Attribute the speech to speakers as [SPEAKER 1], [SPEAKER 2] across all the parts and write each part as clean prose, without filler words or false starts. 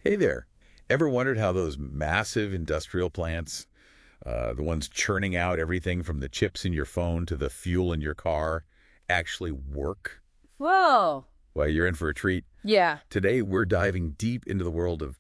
[SPEAKER 1] Hey there. Ever wondered how those massive industrial plants, the ones churning out everything from the chips in your phone to the fuel in your car, actually work?
[SPEAKER 2] Whoa.
[SPEAKER 1] Well, you're in for a treat.
[SPEAKER 2] Yeah,
[SPEAKER 1] Today, we're diving deep into the world of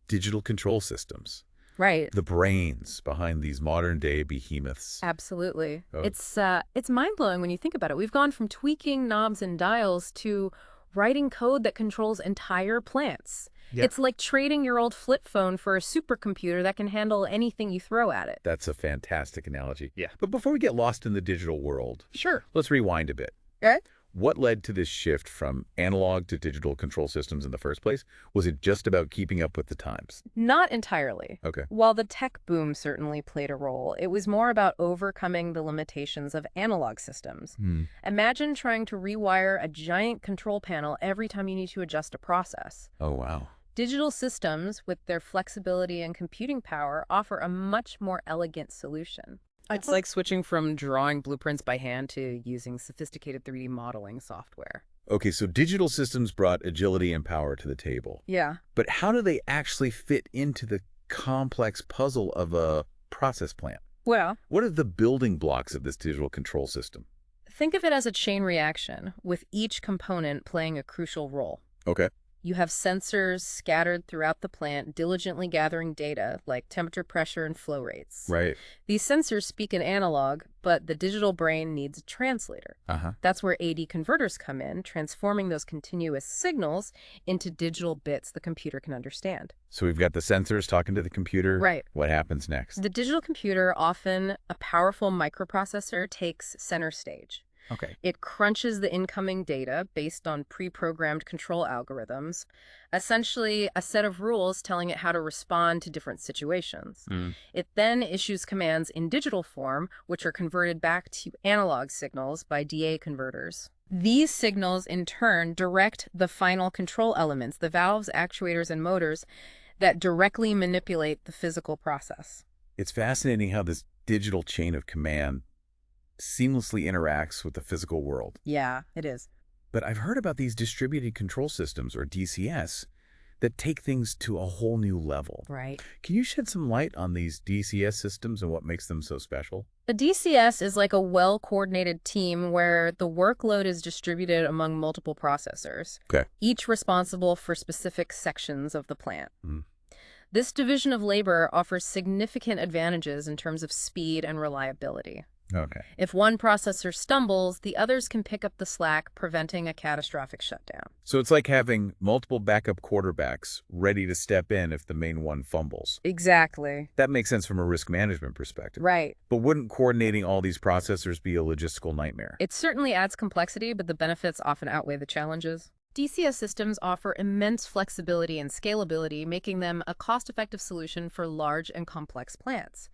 [SPEAKER 1] digital control systems,
[SPEAKER 2] right.
[SPEAKER 1] the brains behind these modern-day behemoths.
[SPEAKER 2] Absolutely.
[SPEAKER 1] Oh,
[SPEAKER 2] It's mind-blowing when you think about it. We've gone from tweaking knobs and dials to writing code that controls entire plants.
[SPEAKER 1] yeah.
[SPEAKER 2] It's like trading your old flip phone for a supercomputer that can handle anything you throw at it.
[SPEAKER 1] That's a fantastic analogy. Yeah. But before we get lost in the digital world,
[SPEAKER 2] Sure.
[SPEAKER 1] let's rewind a bit.
[SPEAKER 2] Okay.
[SPEAKER 1] What led to this shift from analog to digital control systems in the first place? Was it just about keeping up with the times?
[SPEAKER 2] Not entirely.
[SPEAKER 1] Okay.
[SPEAKER 2] While the tech boom certainly played a role, it was more about overcoming the limitations of analog systems.
[SPEAKER 1] Hmm.
[SPEAKER 2] Imagine trying to rewire a giant control panel every time you need to adjust a process.
[SPEAKER 1] Oh, wow.
[SPEAKER 2] Digital systems, with their flexibility and computing power, offer a much more elegant solution. It's like switching from drawing blueprints by hand to using sophisticated 3D modeling software.
[SPEAKER 1] Okay, so digital systems brought agility and power to the table.
[SPEAKER 2] Yeah.
[SPEAKER 1] But how do they actually fit into the complex puzzle of a process plant?
[SPEAKER 2] Well,
[SPEAKER 1] What are the building blocks of this digital control system?
[SPEAKER 2] think of it as a chain reaction, with each component playing a crucial role.
[SPEAKER 1] Okay.
[SPEAKER 2] You have sensors scattered throughout the plant, diligently gathering data like temperature, pressure, and flow rates.
[SPEAKER 1] Right.
[SPEAKER 2] These sensors speak in analog, but the digital brain needs a translator.
[SPEAKER 1] Uh-huh.
[SPEAKER 2] That's where AD converters come in, transforming those continuous signals into digital bits the computer can understand.
[SPEAKER 1] So we've got the sensors talking to the computer.
[SPEAKER 2] Right.
[SPEAKER 1] What happens next?
[SPEAKER 2] The digital computer, often a powerful microprocessor, takes center stage.
[SPEAKER 1] Okay.
[SPEAKER 2] It crunches the incoming data based on pre-programmed control algorithms, essentially a set of rules telling it how to respond to different situations.
[SPEAKER 1] Mm.
[SPEAKER 2] It then issues commands in digital form, which are converted back to analog signals by DA converters. These signals, in turn, direct the final control elements, the valves, actuators, and motors, that directly manipulate the physical process.
[SPEAKER 1] It's fascinating how this digital chain of command seamlessly interacts with the physical world.
[SPEAKER 2] Yeah, it is.
[SPEAKER 1] But I've heard about these distributed control systems, or DCS, that take things to a whole new level.
[SPEAKER 2] Right.
[SPEAKER 1] Can you shed some light on these DCS systems and what makes them so special?
[SPEAKER 2] A DCS is like a well-coordinated team where the workload is distributed among multiple processors,
[SPEAKER 1] Okay.
[SPEAKER 2] each responsible for specific sections of the plant.
[SPEAKER 1] Mm.
[SPEAKER 2] This division of labor offers significant advantages in terms of speed and reliability.
[SPEAKER 1] Okay.
[SPEAKER 2] If one processor stumbles, the others can pick up the slack, preventing a catastrophic shutdown.
[SPEAKER 1] So it's like having multiple backup quarterbacks ready to step in if the main one fumbles.
[SPEAKER 2] Exactly.
[SPEAKER 1] That makes sense from a risk management perspective.
[SPEAKER 2] Right.
[SPEAKER 1] But wouldn't coordinating all these processors be a logistical nightmare?
[SPEAKER 2] It certainly adds complexity, but the benefits often outweigh the challenges. DCS systems offer immense flexibility and scalability, making them a cost-effective solution for large and complex plants.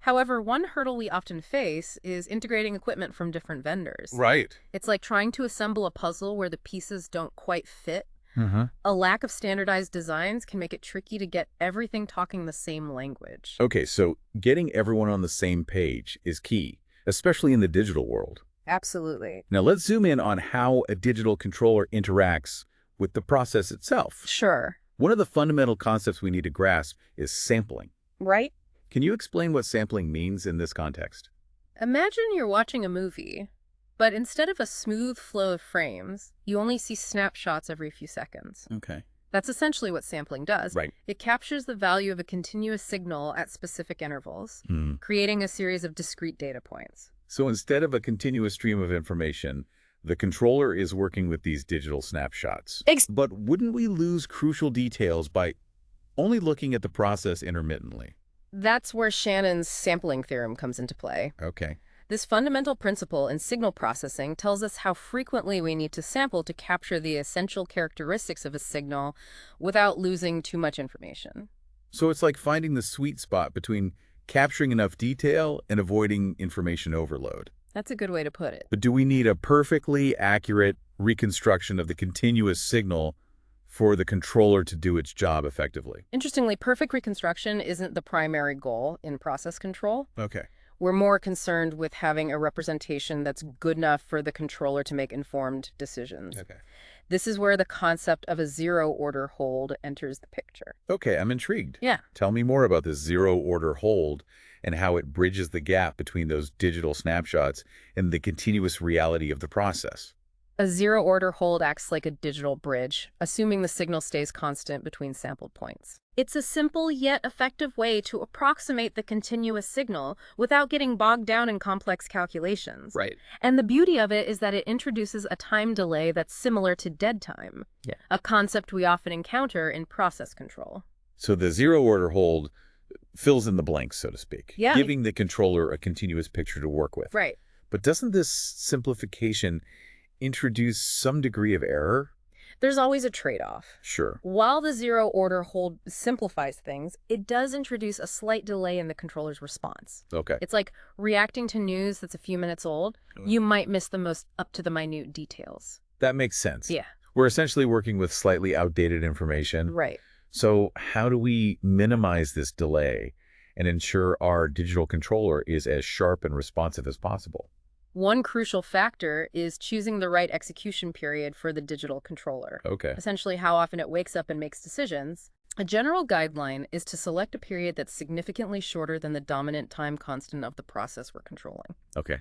[SPEAKER 2] However, one hurdle we often face is integrating equipment from different vendors.
[SPEAKER 1] Right.
[SPEAKER 2] It's like trying to assemble a puzzle where the pieces don't quite fit.
[SPEAKER 1] Uh-huh.
[SPEAKER 2] A lack of standardized designs can make it tricky to get everything talking the same language.
[SPEAKER 1] Okay, so getting everyone on the same page is key, especially in the digital world.
[SPEAKER 2] Absolutely.
[SPEAKER 1] Now let's zoom in on how a digital controller interacts with the process itself.
[SPEAKER 2] Sure.
[SPEAKER 1] One of the fundamental concepts we need to grasp is sampling.
[SPEAKER 2] Right?
[SPEAKER 1] Can you explain what sampling means in this context?
[SPEAKER 2] Imagine you're watching a movie, but instead of a smooth flow of frames, you only see snapshots every few seconds.
[SPEAKER 1] Okay.
[SPEAKER 2] That's essentially what sampling does.
[SPEAKER 1] Right.
[SPEAKER 2] It captures the value of a continuous signal at specific intervals,
[SPEAKER 1] Hmm.
[SPEAKER 2] creating a series of discrete data points.
[SPEAKER 1] So instead of a continuous stream of information, the controller is working with these digital snapshots. But wouldn't we lose crucial details by only looking at the process intermittently?
[SPEAKER 2] That's where Shannon's sampling theorem comes into play.
[SPEAKER 1] Okay.
[SPEAKER 2] This fundamental principle in signal processing tells us how frequently we need to sample to capture the essential characteristics of a signal without losing too much information.
[SPEAKER 1] So it's like finding the sweet spot between capturing enough detail and avoiding information overload.
[SPEAKER 2] That's a good way to put it.
[SPEAKER 1] But do we need a perfectly accurate reconstruction of the continuous signal for the controller to do its job effectively?
[SPEAKER 2] Interestingly, perfect reconstruction isn't the primary goal in process control.
[SPEAKER 1] Okay.
[SPEAKER 2] We're more concerned with having a representation that's good enough for the controller to make informed decisions.
[SPEAKER 1] Okay.
[SPEAKER 2] This is where the concept of a zero-order hold enters the picture.
[SPEAKER 1] Okay, I'm intrigued.
[SPEAKER 2] Yeah.
[SPEAKER 1] Tell me more about this zero-order hold and how it bridges the gap between those digital snapshots and the continuous reality of the process.
[SPEAKER 2] A zero-order hold acts like a digital bridge, assuming the signal stays constant between sampled points. It's a simple yet effective way to approximate the continuous signal without getting bogged down in complex calculations.
[SPEAKER 1] Right.
[SPEAKER 2] And the beauty of it is that it introduces a time delay that's similar to dead time, a concept we often encounter in process control.
[SPEAKER 1] So the zero-order hold fills in the blanks, so to speak, giving the controller a continuous picture to work with.
[SPEAKER 2] Right.
[SPEAKER 1] But doesn't this simplification introduce some degree of error?
[SPEAKER 2] There's always a trade-off.
[SPEAKER 1] Sure.
[SPEAKER 2] While the zero-order hold simplifies things, it does introduce a slight delay in the controller's response.
[SPEAKER 1] Okay.
[SPEAKER 2] It's like reacting to news that's a few minutes old. You might miss the most up-to-the-minute details.
[SPEAKER 1] That makes sense.
[SPEAKER 2] Yeah.
[SPEAKER 1] We're essentially working with slightly outdated information.
[SPEAKER 2] Right.
[SPEAKER 1] So how do we minimize this delay and ensure our digital controller is as sharp and responsive as possible?
[SPEAKER 2] One crucial factor is choosing the right execution period for the digital controller.
[SPEAKER 1] Okay.
[SPEAKER 2] Essentially, how often it wakes up and makes decisions. A general guideline is to select a period that's significantly shorter than the dominant time constant of the process we're controlling.
[SPEAKER 1] Okay.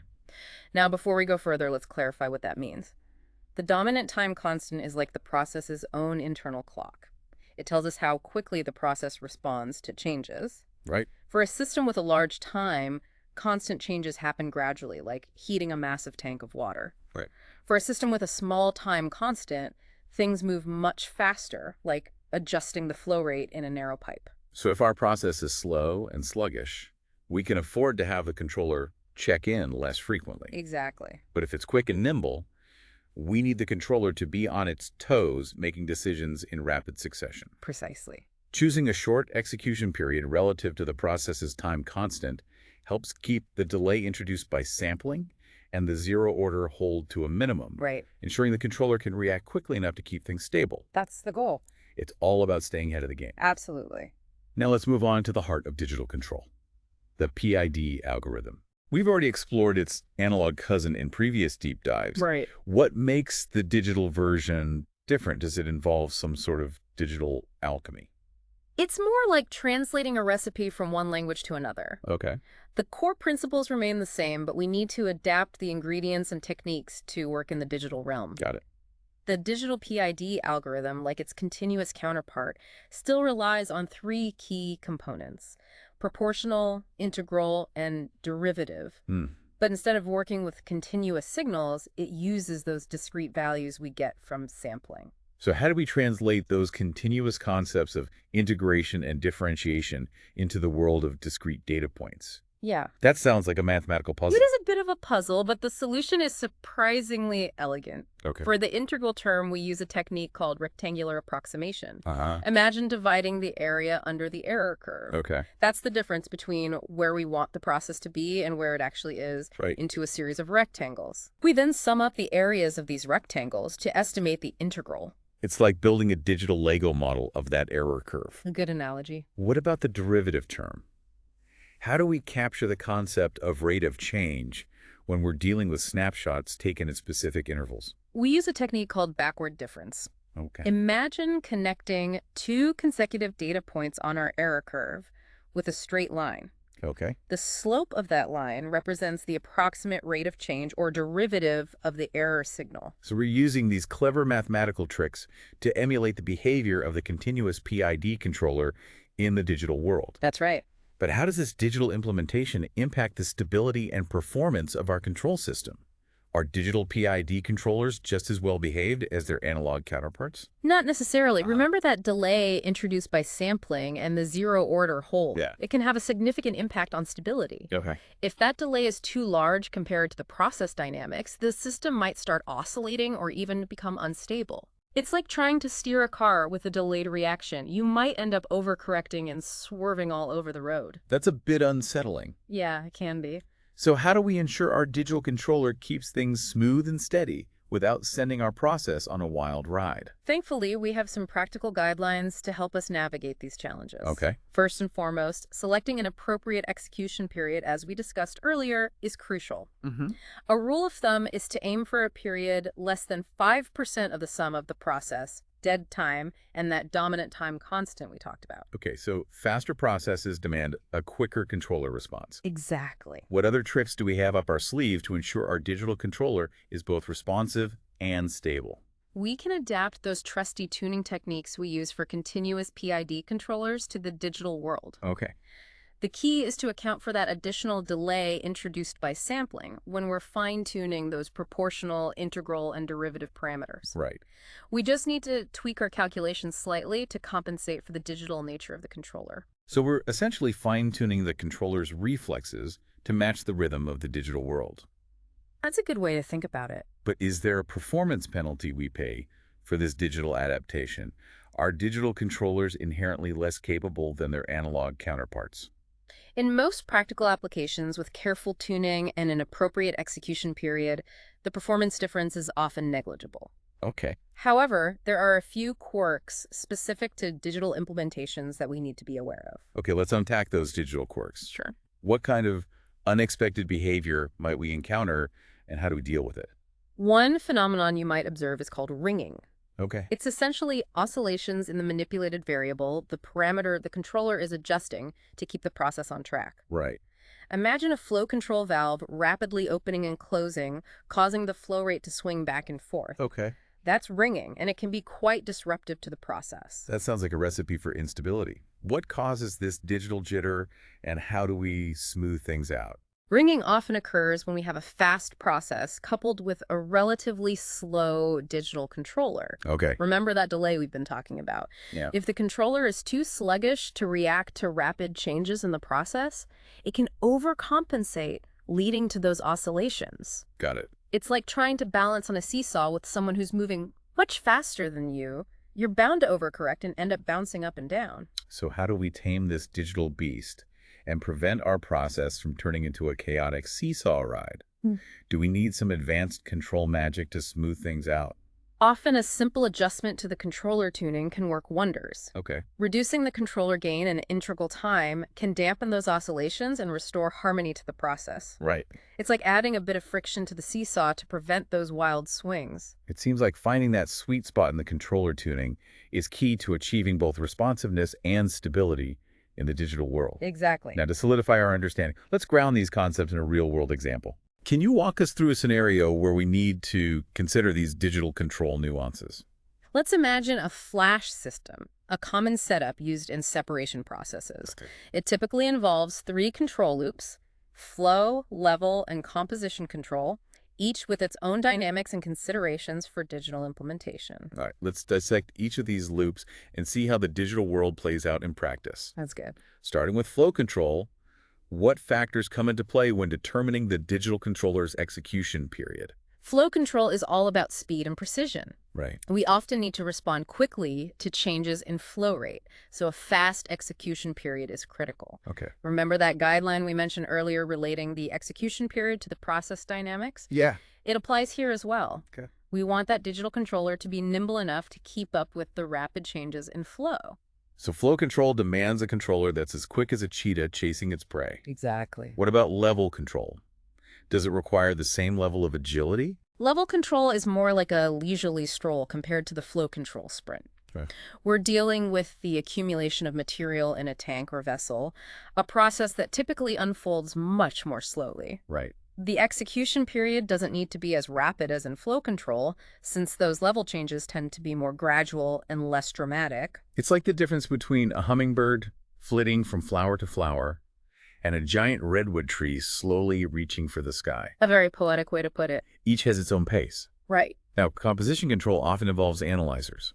[SPEAKER 2] Now, before we go further, let's clarify what that means. The dominant time constant is like the process's own internal clock. It tells us how quickly the process responds to changes.
[SPEAKER 1] Right.
[SPEAKER 2] For a system with a large time, constant changes happen gradually, like heating a massive tank of water.
[SPEAKER 1] Right.
[SPEAKER 2] For a system with a small time constant, things move much faster, like adjusting the flow rate in a narrow pipe.
[SPEAKER 1] So if our process is slow and sluggish, we can afford to have the controller check in less frequently.
[SPEAKER 2] Exactly.
[SPEAKER 1] But if it's quick and nimble, we need the controller to be on its toes, making decisions in rapid succession.
[SPEAKER 2] Precisely.
[SPEAKER 1] Choosing a short execution period relative to the process's time constant helps keep the delay introduced by sampling and the zero-order hold to a minimum,
[SPEAKER 2] Right.
[SPEAKER 1] ensuring the controller can react quickly enough to keep things stable.
[SPEAKER 2] That's the goal.
[SPEAKER 1] It's all about staying ahead of the game.
[SPEAKER 2] Absolutely.
[SPEAKER 1] Now let's move on to the heart of digital control, the PID algorithm. We've already explored its analog cousin in previous deep dives.
[SPEAKER 2] Right.
[SPEAKER 1] What makes the digital version different? Does it involve some sort of digital alchemy?
[SPEAKER 2] It's more like translating a recipe from one language to another.
[SPEAKER 1] Okay.
[SPEAKER 2] The core principles remain the same, but we need to adapt the ingredients and techniques to work in the digital realm.
[SPEAKER 1] Got it.
[SPEAKER 2] The digital PID algorithm, like its continuous counterpart, still relies on three key components: proportional, integral, and derivative. But instead of working with continuous signals, it uses those discrete values we get from sampling.
[SPEAKER 1] So how do we translate those continuous concepts of integration and differentiation into the world of discrete data points?
[SPEAKER 2] Yeah.
[SPEAKER 1] That sounds like a mathematical puzzle.
[SPEAKER 2] It is a bit of a puzzle, but the solution is surprisingly elegant.
[SPEAKER 1] Okay.
[SPEAKER 2] For the integral term, we use a technique called rectangular approximation.
[SPEAKER 1] Uh-huh.
[SPEAKER 2] Imagine dividing the area under the error curve.
[SPEAKER 1] Okay.
[SPEAKER 2] That's the difference between where we want the process to be and where it actually is,
[SPEAKER 1] Right.
[SPEAKER 2] into a series of rectangles. We then sum up the areas of these rectangles to estimate the integral.
[SPEAKER 1] It's like building a digital Lego model of that error curve.
[SPEAKER 2] A good analogy.
[SPEAKER 1] What about the derivative term? How do we capture the concept of rate of change when we're dealing with snapshots taken at specific intervals?
[SPEAKER 2] We use a technique called backward difference.
[SPEAKER 1] Okay.
[SPEAKER 2] Imagine connecting two consecutive data points on our error curve with a straight line.
[SPEAKER 1] Okay.
[SPEAKER 2] The slope of that line represents the approximate rate of change or derivative of the error signal.
[SPEAKER 1] So we're using these clever mathematical tricks to emulate the behavior of the continuous PID controller in the digital world.
[SPEAKER 2] That's right.
[SPEAKER 1] But how does this digital implementation impact the stability and performance of our control system? Are digital PID controllers just as well behaved as their analog counterparts?
[SPEAKER 2] Not necessarily. Remember that delay introduced by sampling and the zero-order hold?
[SPEAKER 1] Yeah.
[SPEAKER 2] It can have a significant impact on stability.
[SPEAKER 1] Okay.
[SPEAKER 2] If that delay is too large compared to the process dynamics, the system might start oscillating or even become unstable. It's like trying to steer a car with a delayed reaction. You might end up overcorrecting and swerving all over the road.
[SPEAKER 1] That's a bit unsettling.
[SPEAKER 2] Yeah, it can be.
[SPEAKER 1] So how do we ensure our digital controller keeps things smooth and steady without sending our process on a wild ride.
[SPEAKER 2] Thankfully, we have some practical guidelines to help us navigate these challenges.
[SPEAKER 1] Okay.
[SPEAKER 2] First and foremost, selecting an appropriate execution period, as we discussed earlier, is crucial. A rule of thumb is to aim for a period less than 5% of the sum of the process, dead time, and that dominant time constant we talked about.
[SPEAKER 1] Okay, so faster processes demand a quicker controller response.
[SPEAKER 2] Exactly.
[SPEAKER 1] What other tricks do we have up our sleeve to ensure our digital controller is both responsive and stable?
[SPEAKER 2] We can adapt those trusty tuning techniques we use for continuous PID controllers to the digital world.
[SPEAKER 1] Okay.
[SPEAKER 2] The key is to account for that additional delay introduced by sampling when we're fine-tuning those proportional, integral, and derivative parameters.
[SPEAKER 1] Right.
[SPEAKER 2] We just need to tweak our calculations slightly to compensate for the digital nature of the controller.
[SPEAKER 1] So we're essentially fine-tuning the controller's reflexes to match the rhythm of the digital world.
[SPEAKER 2] That's a good way to think about it.
[SPEAKER 1] But is there a performance penalty we pay for this digital adaptation? Are digital controllers inherently less capable than their analog counterparts?
[SPEAKER 2] In most practical applications with careful tuning and an appropriate execution period, the performance difference is often negligible.
[SPEAKER 1] Okay.
[SPEAKER 2] However, there are a few quirks specific to digital implementations that we need to be aware of.
[SPEAKER 1] Okay, let's unpack those digital quirks.
[SPEAKER 2] Sure.
[SPEAKER 1] What kind of unexpected behavior might we encounter, and how do we deal with it?
[SPEAKER 2] One phenomenon you might observe is called ringing.
[SPEAKER 1] Okay.
[SPEAKER 2] It's essentially oscillations in the manipulated variable, the parameter the controller is adjusting to keep the process on track.
[SPEAKER 1] Right.
[SPEAKER 2] Imagine a flow control valve rapidly opening and closing, causing the flow rate to swing back and forth.
[SPEAKER 1] Okay.
[SPEAKER 2] That's ringing, and it can be quite disruptive to the process.
[SPEAKER 1] That sounds like a recipe for instability. What causes this digital jitter, and how do we smooth things out?
[SPEAKER 2] Ringing often occurs when we have a fast process coupled with a relatively slow digital controller.
[SPEAKER 1] Okay.
[SPEAKER 2] Remember that delay we've been talking about.
[SPEAKER 1] Yeah.
[SPEAKER 2] If the controller is too sluggish to react to rapid changes in the process, it can overcompensate, leading to those oscillations.
[SPEAKER 1] Got it.
[SPEAKER 2] It's like trying to balance on a seesaw with someone who's moving much faster than you. You're bound to overcorrect and end up bouncing up and down.
[SPEAKER 1] So how do we tame this digital beast and prevent our process from turning into a chaotic seesaw ride? Do we need some advanced control magic to smooth things out?
[SPEAKER 2] Often a simple adjustment to the controller tuning can work wonders.
[SPEAKER 1] Okay.
[SPEAKER 2] Reducing the controller gain and integral time can dampen those oscillations and restore harmony to the process.
[SPEAKER 1] Right.
[SPEAKER 2] It's like adding a bit of friction to the seesaw to prevent those wild swings.
[SPEAKER 1] It seems like finding that sweet spot in the controller tuning is key to achieving both responsiveness and stability in the digital world.
[SPEAKER 2] Exactly.
[SPEAKER 1] Now, to solidify our understanding, let's ground these concepts in a real-world example. Can you walk us through a scenario where we need to consider these digital control nuances?
[SPEAKER 2] Let's imagine a flash system, a common setup used in separation processes.
[SPEAKER 1] Okay.
[SPEAKER 2] It typically involves 3 control loops: flow, level, and composition control, each with its own dynamics and considerations for digital implementation.
[SPEAKER 1] All right, let's dissect each of these loops and see how the digital world plays out in practice.
[SPEAKER 2] That's good.
[SPEAKER 1] Starting with flow control, what factors come into play when determining the digital controller's execution period?
[SPEAKER 2] Flow control is all about speed and precision.
[SPEAKER 1] Right.
[SPEAKER 2] We often need to respond quickly to changes in flow rate, so a fast execution period is critical.
[SPEAKER 1] Okay.
[SPEAKER 2] Remember that guideline we mentioned earlier relating the execution period to the process dynamics?
[SPEAKER 1] Yeah.
[SPEAKER 2] It applies here as well.
[SPEAKER 1] Okay.
[SPEAKER 2] We want that digital controller to be nimble enough to keep up with the rapid changes in flow.
[SPEAKER 1] So flow control demands a controller that's as quick as a cheetah chasing its prey.
[SPEAKER 2] Exactly.
[SPEAKER 1] What about level control? Does it require the same level of agility?
[SPEAKER 2] Level control is more like a leisurely stroll compared to the flow control sprint.
[SPEAKER 1] Okay.
[SPEAKER 2] We're dealing with the accumulation of material in a tank or vessel, a process that typically unfolds much more slowly.
[SPEAKER 1] Right.
[SPEAKER 2] The execution period doesn't need to be as rapid as in flow control, since those level changes tend to be more gradual and less dramatic.
[SPEAKER 1] It's like the difference between a hummingbird flitting from flower to flower and a giant redwood tree slowly reaching for the sky.
[SPEAKER 2] A very poetic way to put it.
[SPEAKER 1] Each has its own pace.
[SPEAKER 2] Right.
[SPEAKER 1] Now, composition control often involves analyzers,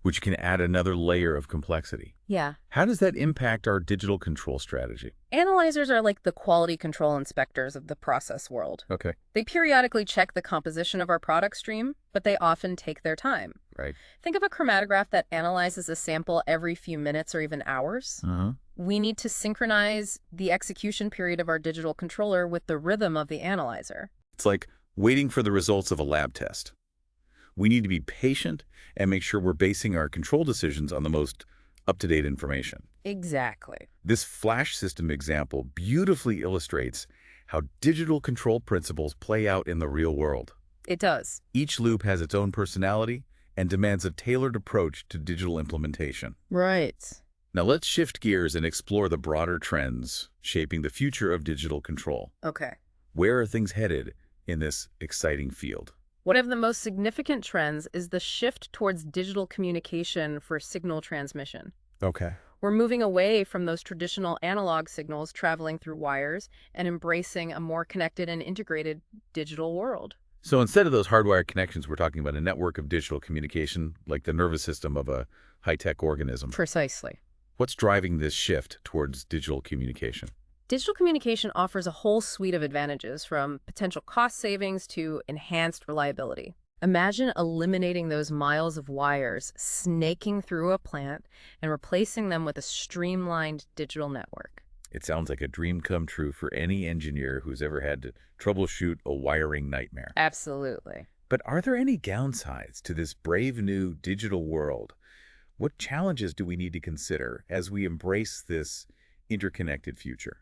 [SPEAKER 1] which can add another layer of complexity.
[SPEAKER 2] Yeah.
[SPEAKER 1] How does that impact our digital control strategy?
[SPEAKER 2] Analyzers are like the quality control inspectors of the process world.
[SPEAKER 1] Okay.
[SPEAKER 2] They periodically check the composition of our product stream, but they often take their time.
[SPEAKER 1] Right.
[SPEAKER 2] Think of a chromatograph that analyzes a sample every few minutes or even hours. We need to synchronize the execution period of our digital controller with the rhythm of the analyzer.
[SPEAKER 1] It's like waiting for the results of a lab test. We need to be patient and make sure we're basing our control decisions on the most up-to-date information.
[SPEAKER 2] Exactly.
[SPEAKER 1] This flash system example beautifully illustrates how digital control principles play out in the real world.
[SPEAKER 2] It does.
[SPEAKER 1] Each loop has its own personality and demands a tailored approach to digital implementation.
[SPEAKER 2] Right.
[SPEAKER 1] Now let's shift gears and explore the broader trends shaping the future of digital control.
[SPEAKER 2] Okay.
[SPEAKER 1] Where are things headed in this exciting field?
[SPEAKER 2] One of the most significant trends is the shift towards digital communication for signal transmission.
[SPEAKER 1] Okay.
[SPEAKER 2] We're moving away from those traditional analog signals traveling through wires and embracing a more connected and integrated digital world.
[SPEAKER 1] So instead of those hardwired connections, we're talking about a network of digital communication, like the nervous system of a high-tech organism.
[SPEAKER 2] Precisely.
[SPEAKER 1] What's driving this shift towards digital communication?
[SPEAKER 2] Digital communication offers a whole suite of advantages, from potential cost savings to enhanced reliability. Imagine eliminating those miles of wires snaking through a plant and replacing them with a streamlined digital network.
[SPEAKER 1] It sounds like a dream come true for any engineer who's ever had to troubleshoot a wiring nightmare.
[SPEAKER 2] Absolutely.
[SPEAKER 1] But are there any downsides to this brave new digital world? What challenges do we need to consider as we embrace this interconnected future?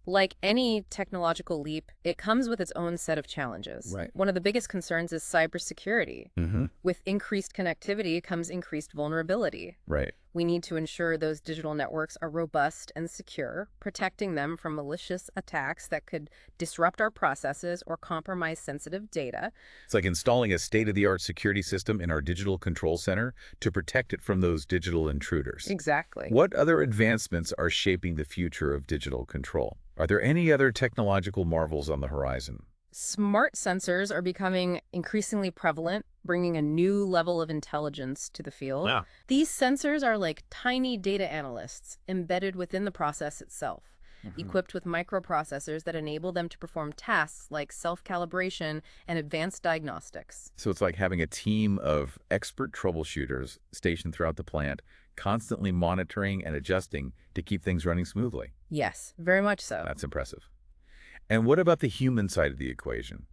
[SPEAKER 2] Like any technological leap, it comes with its own set of challenges.
[SPEAKER 1] Right.
[SPEAKER 2] One of the biggest concerns is cybersecurity.
[SPEAKER 1] Mm-hmm.
[SPEAKER 2] With increased connectivity comes increased vulnerability.
[SPEAKER 1] Right.
[SPEAKER 2] We need to ensure those digital networks are robust and secure, protecting them from malicious attacks that could disrupt our processes or compromise sensitive data.
[SPEAKER 1] It's like installing a state-of-the-art security system in our digital control center to protect it from those digital intruders.
[SPEAKER 2] Exactly.
[SPEAKER 1] What other advancements are shaping the future of digital control? Are there any other technological marvels on the horizon?
[SPEAKER 2] Smart sensors are becoming increasingly prevalent, bringing a new level of intelligence to the field.
[SPEAKER 1] Yeah.
[SPEAKER 2] These sensors are like tiny data analysts embedded within the process itself, equipped with microprocessors that enable them to perform tasks like self-calibration and advanced diagnostics.
[SPEAKER 1] So it's like having a team of expert troubleshooters stationed throughout the plant, constantly monitoring and adjusting to keep things running smoothly.
[SPEAKER 2] Yes, very much so.
[SPEAKER 1] That's impressive. And what about the human side of the equation?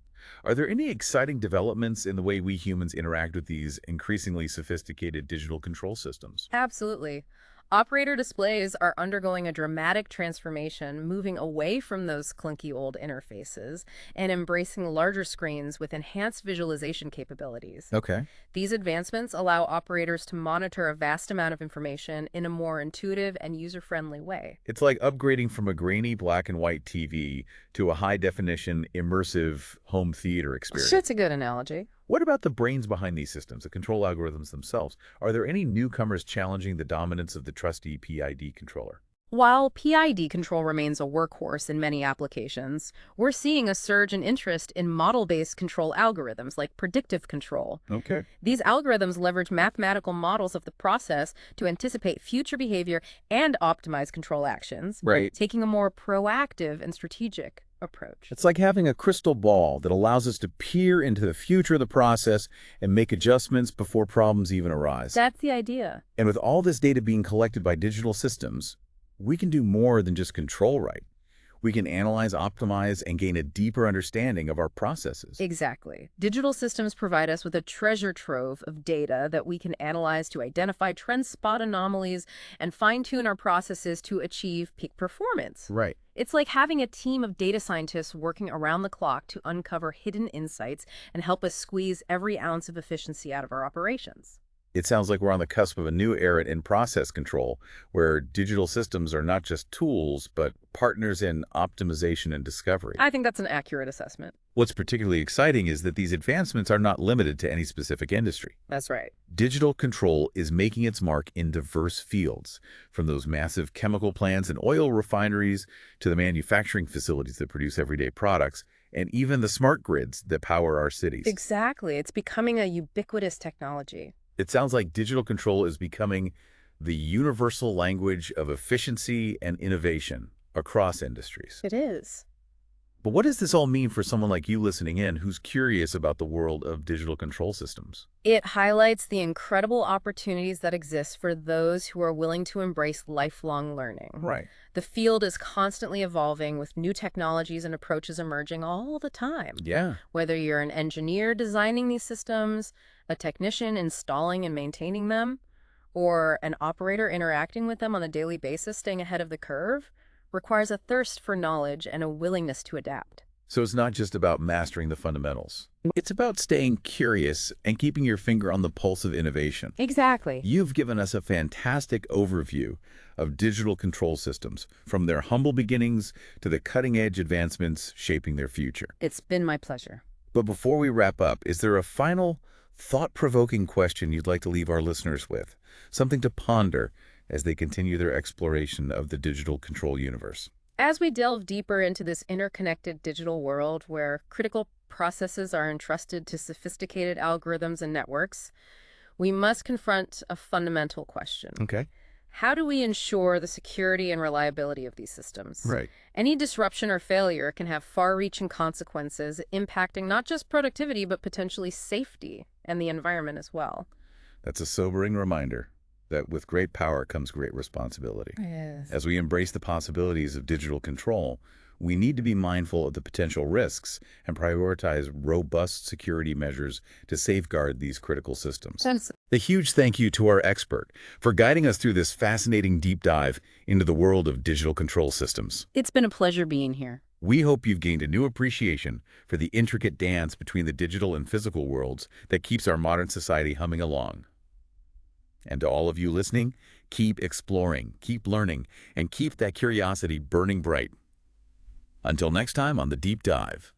[SPEAKER 1] Are there any exciting developments in the way we humans interact with these increasingly sophisticated digital control systems?
[SPEAKER 2] Absolutely. Operator displays are undergoing a dramatic transformation, moving away from those clunky old interfaces and embracing larger screens with enhanced visualization capabilities.
[SPEAKER 1] Okay.
[SPEAKER 2] These advancements allow operators to monitor a vast amount of information in a more intuitive and user-friendly way.
[SPEAKER 1] It's like upgrading from a grainy black and white TV to a high-definition, immersive home theater experience.
[SPEAKER 2] That's a good analogy.
[SPEAKER 1] What about the brains behind these systems, the control algorithms themselves? Are there any newcomers challenging the dominance of the trusty PID controller?
[SPEAKER 2] While PID control remains a workhorse in many applications, we're seeing a surge in interest in model-based control algorithms like predictive control.
[SPEAKER 1] Okay.
[SPEAKER 2] These algorithms leverage mathematical models of the process to anticipate future behavior and optimize control actions,
[SPEAKER 1] Right.
[SPEAKER 2] taking a more proactive and strategic approach.
[SPEAKER 1] It's like having a crystal ball that allows us to peer into the future of the process and make adjustments before problems even arise.
[SPEAKER 2] That's the idea.
[SPEAKER 1] And with all this data being collected by digital systems, we can do more than just control right. We can analyze, optimize, and gain a deeper understanding of our processes.
[SPEAKER 2] Exactly. Digital systems provide us with a treasure trove of data that we can analyze to identify trends, spot anomalies, and fine-tune our processes to achieve peak performance.
[SPEAKER 1] Right.
[SPEAKER 2] It's like having a team of data scientists working around the clock to uncover hidden insights and help us squeeze every ounce of efficiency out of our operations.
[SPEAKER 1] It sounds like we're on the cusp of a new era in process control, where digital systems are not just tools, but partners in optimization and discovery.
[SPEAKER 2] I think that's an accurate assessment.
[SPEAKER 1] What's particularly exciting is that these advancements are not limited to any specific industry.
[SPEAKER 2] That's right.
[SPEAKER 1] Digital control is making its mark in diverse fields, from those massive chemical plants and oil refineries to the manufacturing facilities that produce everyday products, and even the smart grids that power our cities.
[SPEAKER 2] Exactly. It's becoming a ubiquitous technology.
[SPEAKER 1] It sounds like digital control is becoming the universal language of efficiency and innovation across industries.
[SPEAKER 2] It is.
[SPEAKER 1] But what does this all mean for someone like you listening in who's curious about the world of digital control systems?
[SPEAKER 2] It highlights the incredible opportunities that exist for those who are willing to embrace lifelong learning.
[SPEAKER 1] Right.
[SPEAKER 2] The field is constantly evolving with new technologies and approaches emerging all the time.
[SPEAKER 1] Yeah.
[SPEAKER 2] Whether you're an engineer designing these systems, a technician installing and maintaining them, or an operator interacting with them on a daily basis, staying ahead of the curve, requires a thirst for knowledge and a willingness to adapt.
[SPEAKER 1] So it's not just about mastering the fundamentals. It's about staying curious and keeping your finger on the pulse of innovation.
[SPEAKER 2] Exactly.
[SPEAKER 1] You've given us a fantastic overview of digital control systems, from their humble beginnings to the cutting-edge advancements shaping their future.
[SPEAKER 2] It's been my pleasure.
[SPEAKER 1] But before we wrap up, is there a final, thought-provoking question you'd like to leave our listeners with? Something to ponder as they continue their exploration of the digital control universe?
[SPEAKER 2] As we delve deeper into this interconnected digital world where critical processes are entrusted to sophisticated algorithms and networks, we must confront a fundamental question.
[SPEAKER 1] Okay.
[SPEAKER 2] How do we ensure the security and reliability of these systems?
[SPEAKER 1] Right.
[SPEAKER 2] Any disruption or failure can have far-reaching consequences, impacting not just productivity, but potentially safety and the environment as well.
[SPEAKER 1] That's a sobering reminder that with great power comes great responsibility.
[SPEAKER 2] Yes.
[SPEAKER 1] As we embrace the possibilities of digital control, we need to be mindful of the potential risks and prioritize robust security measures to safeguard these critical systems. A huge thank you to our expert for guiding us through this fascinating deep dive into the world of digital control systems.
[SPEAKER 2] It's been a pleasure being here.
[SPEAKER 1] We hope you've gained a new appreciation for the intricate dance between the digital and physical worlds that keeps our modern society humming along. And to all of you listening, keep exploring, keep learning, and keep that curiosity burning bright. Until next time on The Deep Dive.